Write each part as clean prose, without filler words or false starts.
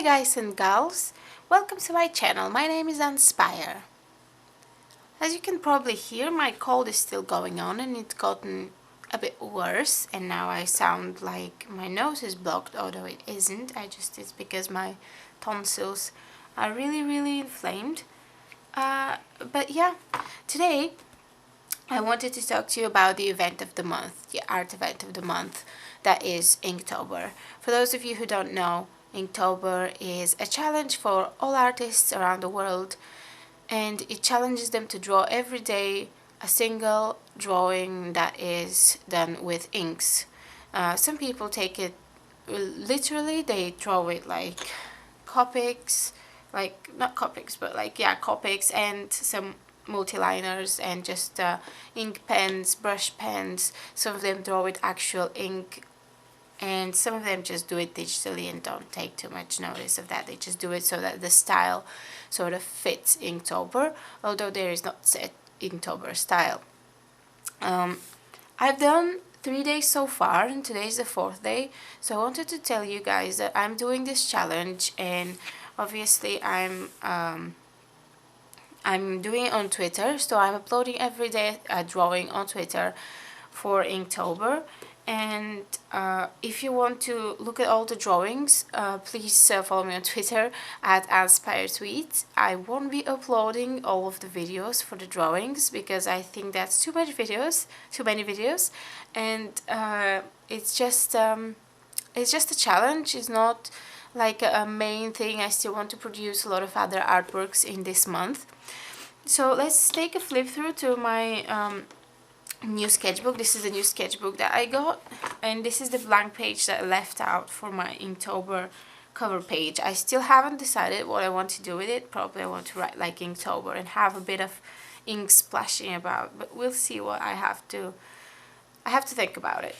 Hi guys and gals, welcome to my channel. My name is Anspire. As you can probably hear, my cold is still going on and it's gotten a bit worse, and now I sound like my nose is blocked, although it isn't. It's because my tonsils are really inflamed. But yeah, today I wanted to talk to you about the event of the month, the art event of the month, that is Inktober. For those of you who don't know, Inktober is a challenge for all artists around the world, and it challenges them to draw every day a single drawing that is done with inks. Some people take it literally. They draw it like Copics, like not Copics, but like Copics and some multi-liners and just ink pens, brush pens. Some of them draw with actual ink, and some of them just do it digitally and don't take too much notice of that. They just do it so that the style sort of fits Inktober, although there is not set Inktober style. I've done 3 days so far, and today is the 4th day, so I wanted to tell you guys that I'm doing this challenge, and obviously I'm doing it on Twitter, so I'm uploading every day a drawing on Twitter for Inktober. And if you want to look at all the drawings, please follow me on Twitter at Anspire tweets. I won't be uploading all of the videos for the drawings because I think that's too many videos, and it's just a challenge. It's not like a main thing. I still want to produce a lot of other artworks in this month. So let's take a flip through to my new sketchbook. This is the new sketchbook that I got, and this is the blank page that I left out for my Inktober cover page. I still haven't decided what I want to do with it. Probably I want to write like Inktober and have a bit of ink splashing about, but we'll see what I have to think about it.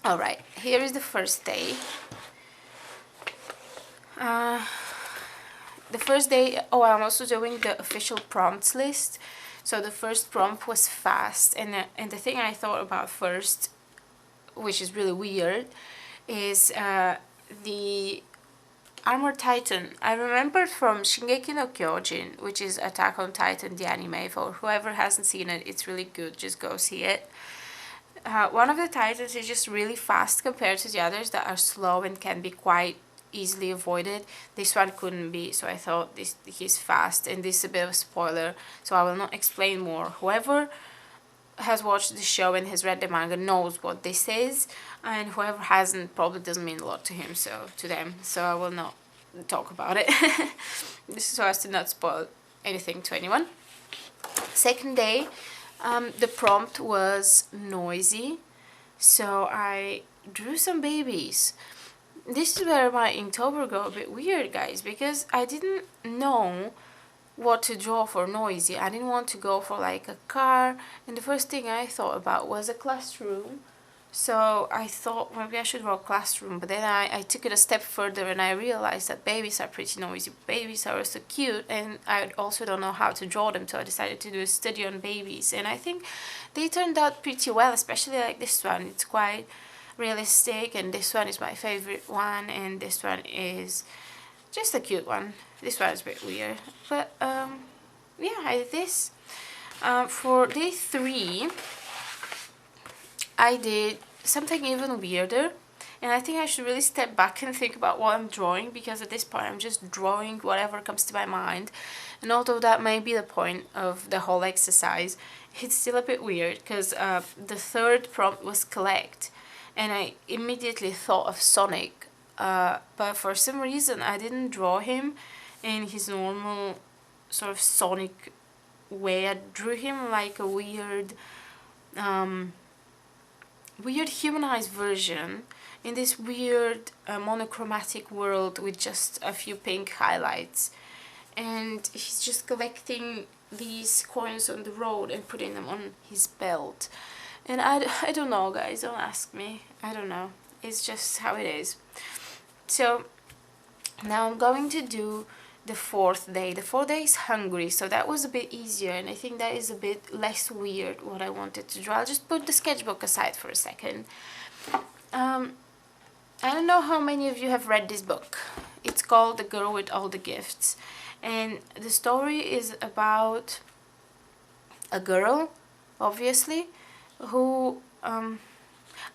Alright, here is the first day. The first day, I'm also doing the official prompts list. So the first prompt was fast, and the thing I thought about first, which is really weird, is the Armor Titan. I remembered from Shingeki no Kyojin, which is Attack on Titan, the anime. For whoever hasn't seen it, it's really good, just go see it. One of the Titans is just really fast compared to the others that are slow and can be quite easily avoided. This one couldn't be, so I thought he's fast, and this is a bit of a spoiler, so I will not explain more. Whoever has watched the show and has read the manga knows what this is, and whoever hasn't probably doesn't mean a lot to them, so I will not talk about it. This is so as to not spoil anything to anyone. Second day, the prompt was noisy, so I drew some babies. This is where my Inktober got a bit weird, guys, because I didn't know what to draw for noisy. I didn't want to go for like a car, and the first thing I thought about was a classroom. So I thought maybe I should draw a classroom, but then I took it a step further and I realized that babies are pretty noisy. Babies are so cute, and I also don't know how to draw them, so I decided to do a study on babies, and I think they turned out pretty well, especially like this one. It's quite realistic, and this one is my favorite one, and this one is just a cute one. This one is a bit weird, but yeah, I did this. For day 3 I did something even weirder, and I think I should really step back and think about what I'm drawing, because at this point I'm just drawing whatever comes to my mind, and although that may be the point of the whole exercise, it's still a bit weird because the third prompt was collect, and I immediately thought of Sonic, but for some reason I didn't draw him in his normal sort of Sonic way. I drew him like a weird humanized version in this weird monochromatic world with just a few pink highlights, and he's just collecting these coins on the road and putting them on his belt. And I don't know, guys, don't ask me. I don't know. It's just how it is. So now I'm going to do the 4th day. The 4th day is hungry, so that was a bit easier, and I think that is a bit less weird what I wanted to draw. I'll just put the sketchbook aside for a second. I don't know how many of you have read this book. It's called The Girl with All the Gifts, and the story is about a girl, obviously, who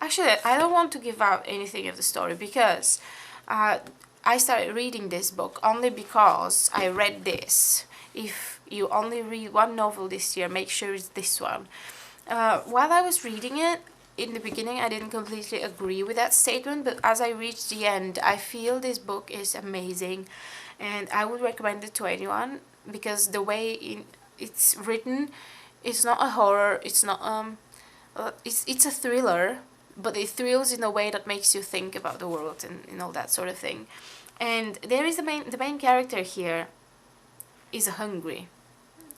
actually I don't want to give out anything of the story, because I started reading this book only because I read this. If you only read one novel this year, make sure it's this one. While I was reading it, in the beginning I didn't completely agree with that statement, but as I reached the end, I feel this book is amazing, and I would recommend it to anyone, because the way it's written, it's not a horror, it's not it's a thriller, but it thrills in a way that makes you think about the world and all that sort of thing. And there is the main character here is hungry.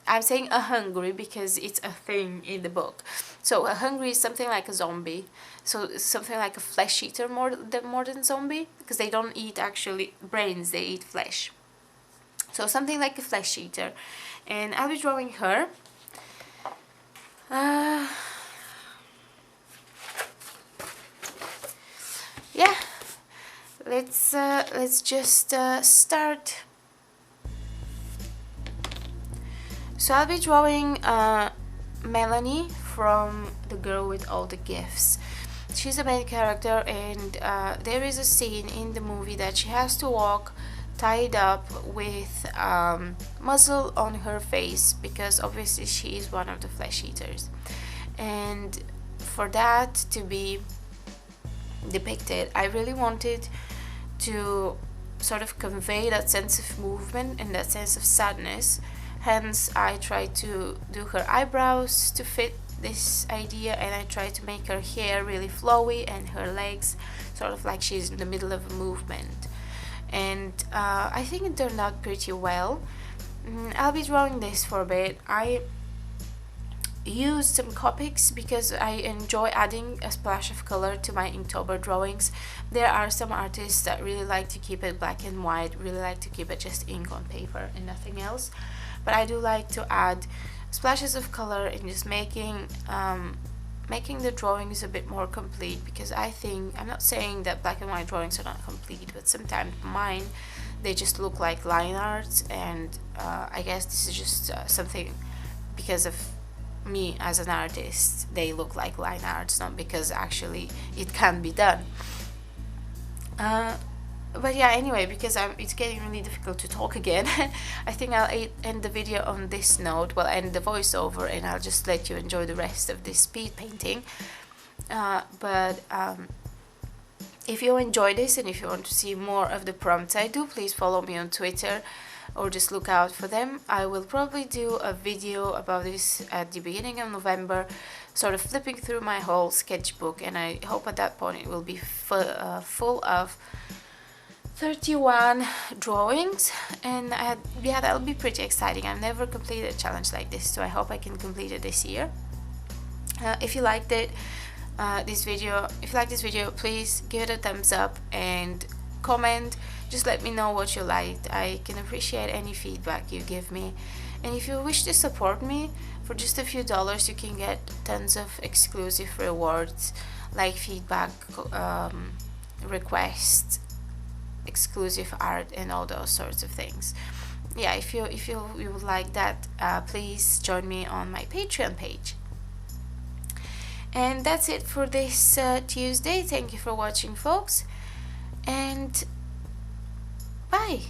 I'm saying a hungry because it's a thing in the book. So a hungry is something like a zombie. So it's something like a flesh eater more than zombie, because they don't eat actually brains, they eat flesh. So something like a flesh eater. And I'll be drawing her. Yeah, let's just start. So I'll be drawing Melanie from The Girl with All the Gifts. She's the main character, and there is a scene in the movie that she has to walk tied up with muzzle on her face, because obviously she is one of the flesh eaters. And for that to be depicted, I really wanted to sort of convey that sense of movement and that sense of sadness. Hence, I tried to do her eyebrows to fit this idea, and I tried to make her hair really flowy and her legs sort of like she's in the middle of a movement. And I think it turned out pretty well. I'll be drawing this for a bit. I used some Copics because I enjoy adding a splash of color to my Inktober drawings. There are some artists that really like to keep it black and white, really like to keep it just ink on paper and nothing else. But I do like to add splashes of color and just making the drawings a bit more complete, because I think, I'm not saying that black and white drawings are not complete, but sometimes mine, they just look like line art, and I guess this is just something because of me as an artist. They look like line arts, not because actually it can be done. But yeah, anyway, because it's getting really difficult to talk again, I think I'll end the video on this note. Well, end the voiceover, and I'll just let you enjoy the rest of this speed painting. But if you enjoyed this, and if you want to see more of the prompts I do, please follow me on Twitter, or just look out for them. I will probably do a video about this at the beginning of November, sort of flipping through my whole sketchbook, and I hope at that point it will be full of 31 drawings, and yeah, that'll be pretty exciting. I've never completed a challenge like this, so I hope I can complete it this year. If you liked it, if you like this video, please give it a thumbs up and comment. Just let me know what you liked. I can appreciate any feedback you give me. And if you wish to support me, for just a few dollars you can get tons of exclusive rewards, like feedback, requests, exclusive art, and all those sorts of things. Yeah, if you would like that, please join me on my Patreon page. And that's it for this Tuesday. Thank you for watching, folks, and bye.